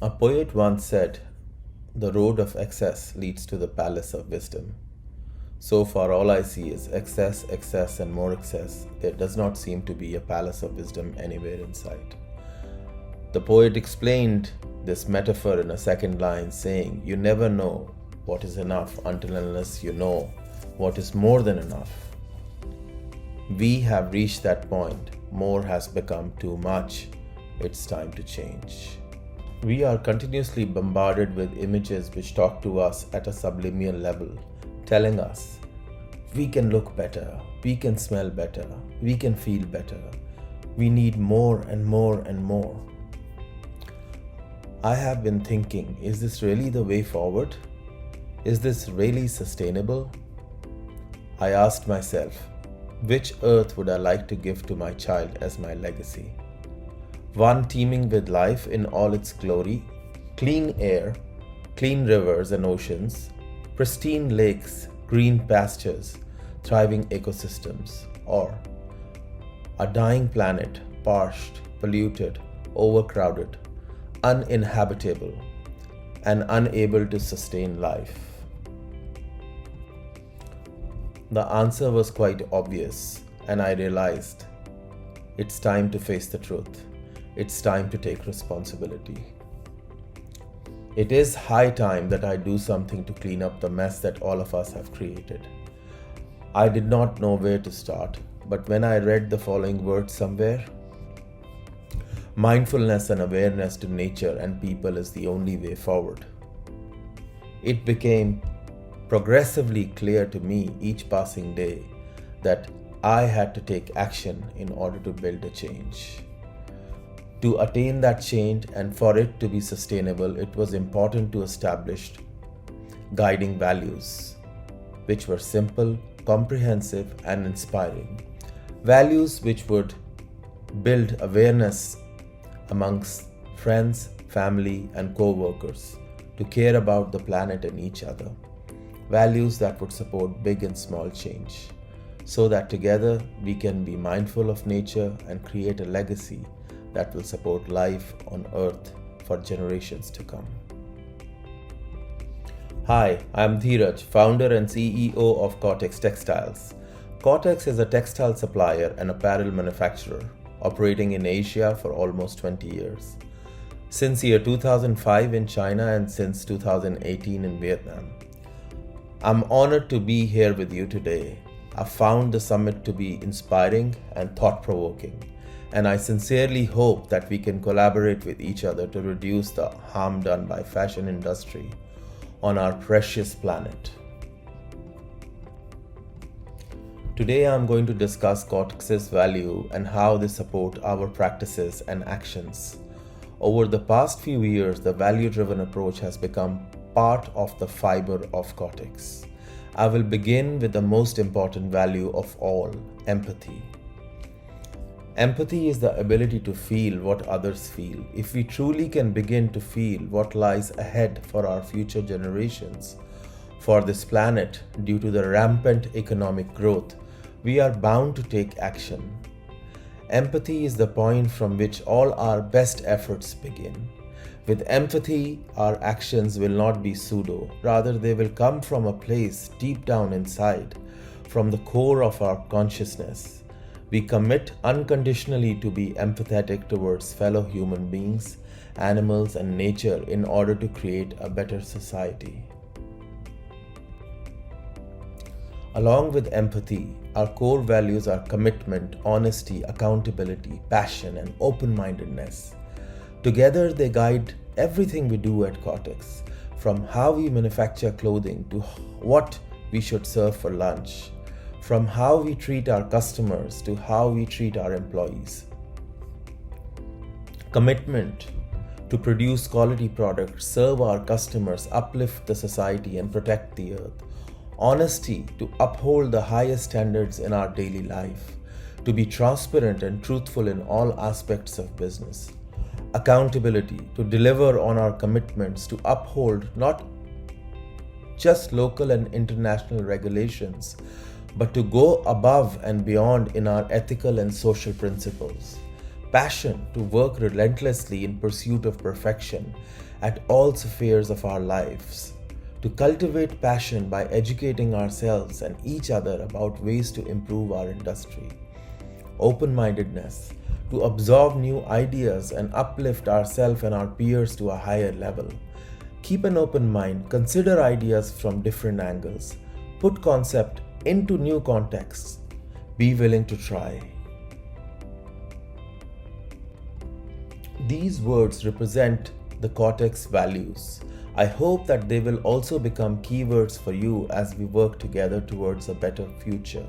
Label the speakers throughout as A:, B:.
A: A poet once said, "The road of excess leads to the palace of wisdom." So far, all I see is excess, excess, and more excess. There does not seem to be a palace of wisdom anywhere in sight. The poet explained this metaphor in a second line, saying, "You never know what is enough until unless you know what is more than enough." We have reached that point. More has become too much. It's time to change. We are continuously bombarded with images which talk to us at a subliminal level, telling us we can look better, we can smell better, we can feel better. We need more and more and more. I have been thinking, is this really the way forward? Is this really sustainable? I asked myself, which earth would I like to give to my child as my legacy? One teeming with life in all its glory, clean air, clean rivers and oceans, pristine lakes, green pastures, thriving ecosystems, or a dying planet, parched, polluted, overcrowded, uninhabitable, and unable to sustain life? The answer was quite obvious, and I realized it's time to face the truth. It's time to take responsibility. It is high time that I do something to clean up the mess that all of us have created. I did not know where to start, but when I read the following words somewhere, mindfulness and awareness to nature and people is the only way forward, it became progressively clear to me each passing day that I had to take action in order to build a change. To attain that change and for it to be sustainable, it was important to establish guiding values, which were simple, comprehensive, and inspiring. Values which would build awareness amongst friends, family, and co-workers to care about the planet and each other. Values that would support big and small change, so that together we can be mindful of nature and create a legacy that will support life on Earth for generations to come. Hi, I'm Dheeraj, founder and CEO of Cortex Textiles. Cortex is a textile supplier and apparel manufacturer operating in Asia for almost 20 years. Since year 2005 in China and since 2018 in Vietnam. I'm honored to be here with you today. I found the summit to be inspiring and thought-provoking, and I sincerely hope that we can collaborate with each other to reduce the harm done by fashion industry on our precious planet. Today I'm going to discuss Cortex's value and how they support our practices and actions. Over the past few years, the value-driven approach has become part of the fiber of Cortex. I will begin with the most important value of all, empathy. Empathy is the ability to feel what others feel. If we truly can begin to feel what lies ahead for our future generations, for this planet, due to the rampant economic growth, we are bound to take action. Empathy is the point from which all our best efforts begin. With empathy, our actions will not be pseudo, rather they will come from a place deep down inside, from the core of our consciousness. We commit unconditionally to be empathetic towards fellow human beings, animals, and nature in order to create a better society. Along with empathy, our core values are commitment, honesty, accountability, passion, and open-mindedness. Together, they guide everything we do at Cortex, from how we manufacture clothing to what we should serve for lunch, from how we treat our customers to how we treat our employees. Commitment to produce quality products, serve our customers, uplift the society, and protect the earth. Honesty to uphold the highest standards in our daily life, to be transparent and truthful in all aspects of business. Accountability to deliver on our commitments, to uphold not just local and international regulations, but to go above and beyond in our ethical and social principles. Passion to work relentlessly in pursuit of perfection, at all spheres of our lives, to cultivate passion by educating ourselves and each other about ways to improve our industry, open-mindedness, to absorb new ideas and uplift ourselves and our peers to a higher level. Keep an open mind, consider ideas from different angles, put concept into new contexts, be willing to try. These words represent the Cortex values. I hope that they will also become keywords for you as we work together towards a better future.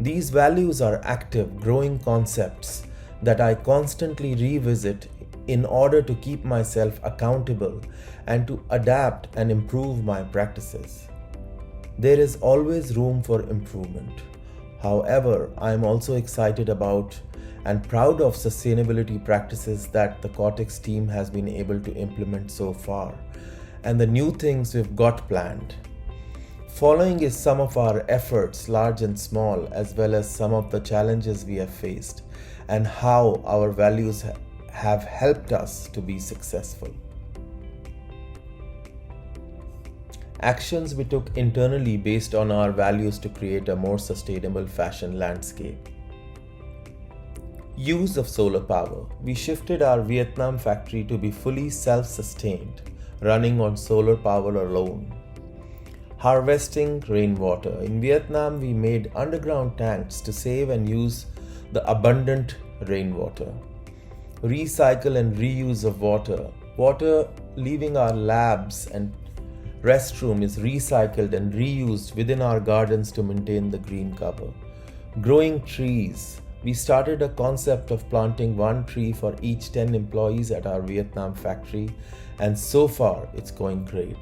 A: These values are active, growing concepts that I constantly revisit in order to keep myself accountable and to adapt and improve my practices. There is always room for improvement. However, I am also excited about and proud of sustainability practices that the Cortex team has been able to implement so far, and the new things we've got planned. Following is some of our efforts, large and small, as well as some of the challenges we have faced, and how our values have helped us to be successful. Actions we took internally based on our values to create a more sustainable fashion landscape. Use of solar power. We shifted our Vietnam factory to be fully self-sustained, running on solar power alone. Harvesting rainwater. In Vietnam, we made underground tanks to save and use the abundant rainwater. Recycle and reuse of water. Water leaving our labs and restroom is recycled and reused within our gardens to maintain the green cover. Growing trees. We started a concept of planting one tree for each 10 employees at our Vietnam factory, and so far it's going great.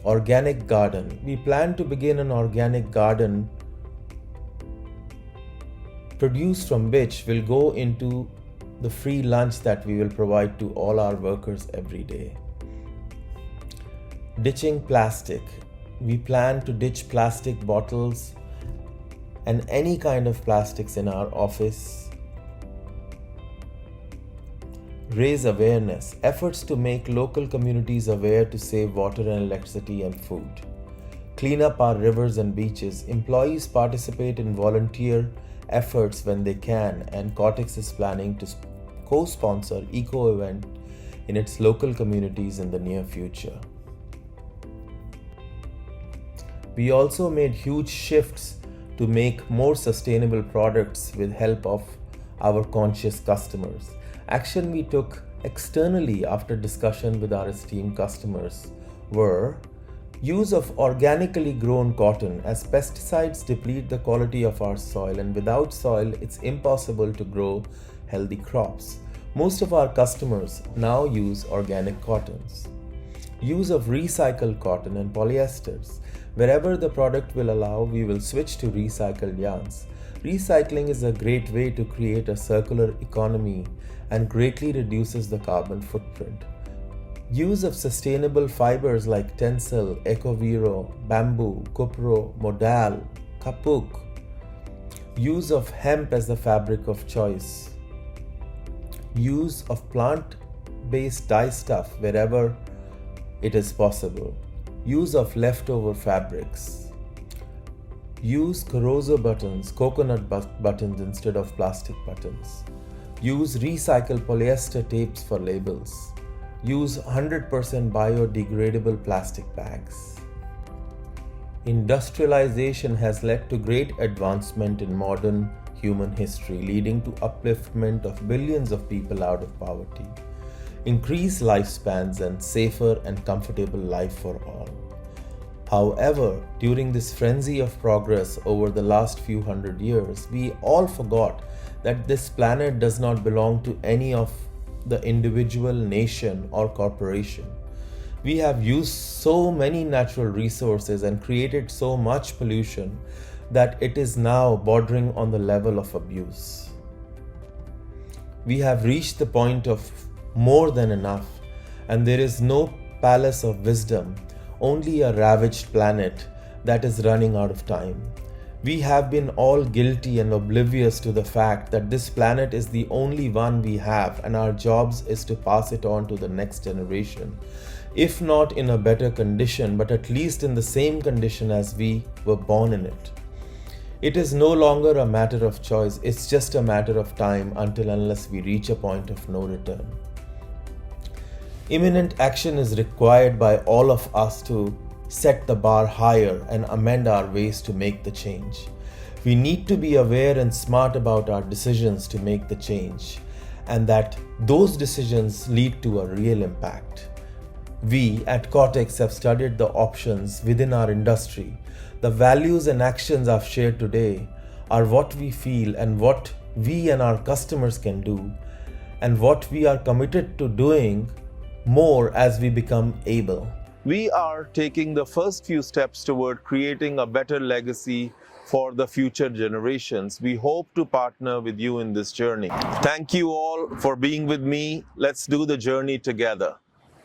A: Organic garden. We plan to begin an organic garden, produce from which will go into the free lunch that we will provide to all our workers every day. Ditching plastic. We plan to ditch plastic bottles and any kind of plastics in our office. Raise awareness. Efforts to make local communities aware to save water and electricity and food. Clean up our rivers and beaches. Employees participate in volunteer efforts when they can, and Cortex is planning to co-sponsor eco-event in its local communities in the near future. We also made huge shifts to make more sustainable products with help of our conscious customers. Action we took externally after discussion with our esteemed customers were use of organically grown cotton, as pesticides deplete the quality of our soil, and without soil it's impossible to grow healthy crops. Most of our customers now use organic cottons. Use of recycled cotton and polyesters. Wherever the product will allow, we will switch to recycled yarns. Recycling is a great way to create a circular economy and greatly reduces the carbon footprint. Use of sustainable fibers like tencel, ecovero, bamboo, copro, modal, kapuk. Use of hemp as the fabric of choice. Use of plant-based dye stuff wherever it is possible. Use of leftover fabrics. Use Carozo buttons, coconut buttons instead of plastic buttons. Use recycled polyester tapes for labels. Use 100% biodegradable plastic bags. Industrialization has led to great advancement in modern human history, leading to upliftment of billions of people out of poverty, increased lifespans, and safer and comfortable life for all. However, during this frenzy of progress over the last few hundred years, we all forgot that this planet does not belong to any of the individual, nation, or corporation. We have used so many natural resources and created so much pollution that it is now bordering on the level of abuse. We have reached the point of more than enough, and there is no palace of wisdom, only a ravaged planet that is running out of time. We have been all guilty and oblivious to the fact that this planet is the only one we have, and our jobs is to pass it on to the next generation. If not in a better condition, but at least in the same condition as we were born in it. It is no longer a matter of choice, it's just a matter of time unless we reach a point of no return. Imminent action is required by all of us to set the bar higher and amend our ways to make the change. We need to be aware and smart about our decisions to make the change, and that those decisions lead to a real impact. We at Cortex have studied the options within our industry. The values and actions I've shared today are what we feel and what we and our customers can do, and what we are committed to doing more as we become able. We are taking the first few steps toward creating a better legacy for the future generations. We hope to partner with you in this journey. Thank you all for being with me. Let's do the journey together.